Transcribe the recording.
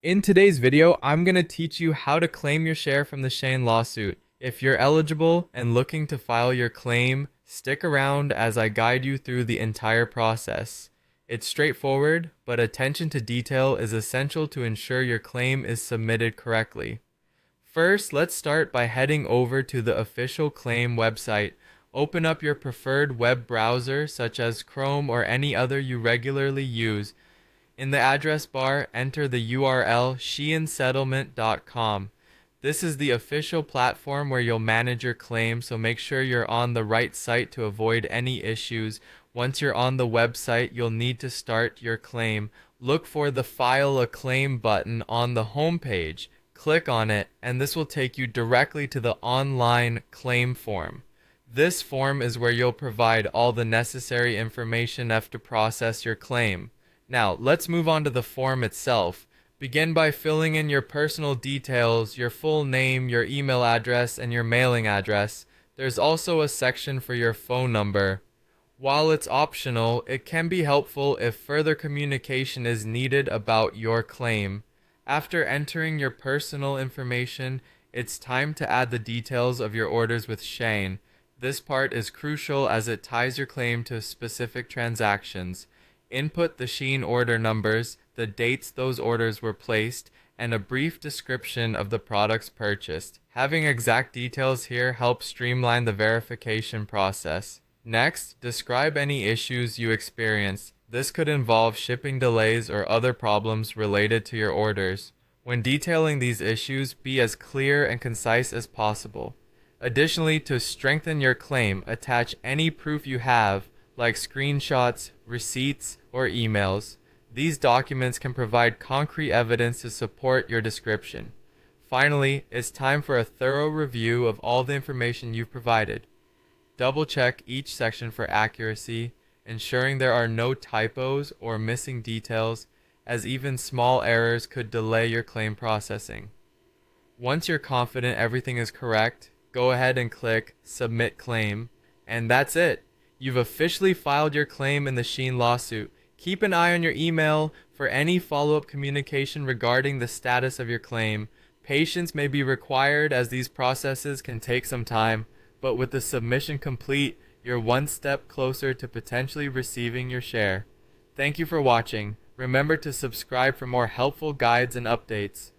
In today's video, I'm going to teach you how to claim your share from the Shein lawsuit. If you're eligible and looking to file your claim, stick around as I guide you through the entire process. It's straightforward, but attention to detail is essential to ensure your claim is submitted correctly. First, let's start by heading over to the official claim website. Open up your preferred web browser such as Chrome or any other you regularly use. In the address bar, enter the URL sheinsettlement.com. This is the official platform where you'll manage your claim, so make sure you're on the right site to avoid any issues. Once you're on the website, you'll need to start your claim. Look for the File a Claim button on the home page. Click on it, and this will take you directly to the online claim form. This form is where you'll provide all the necessary information to process your claim. Now, let's move on to the form itself. Begin by filling in your personal details, your full name, your email address, and your mailing address. There's also a section for your phone number. While it's optional, it can be helpful if further communication is needed about your claim. After entering your personal information, it's time to add the details of your orders with Shein. This part is crucial as it ties your claim to specific transactions. Input the Shein order numbers, the dates those orders were placed, and a brief description of the products purchased. Having exact details here helps streamline the verification process. Next, describe any issues you experienced. This could involve shipping delays or other problems related to your orders. When detailing these issues, be as clear and concise as possible. Additionally, to strengthen your claim, attach any proof you have, like screenshots, receipts, or emails. These documents can provide concrete evidence to support your description. Finally, it's time for a thorough review of all the information you've provided. Double-check each section for accuracy, ensuring there are no typos or missing details, as even small errors could delay your claim processing. Once you're confident everything is correct, go ahead and click Submit Claim, and that's it. You've officially filed your claim in the Shein lawsuit. Keep an eye on your email for any follow-up communication regarding the status of your claim. Patience may be required as these processes can take some time, but with the submission complete, you're one step closer to potentially receiving your share. Thank you for watching. Remember to subscribe for more helpful guides and updates.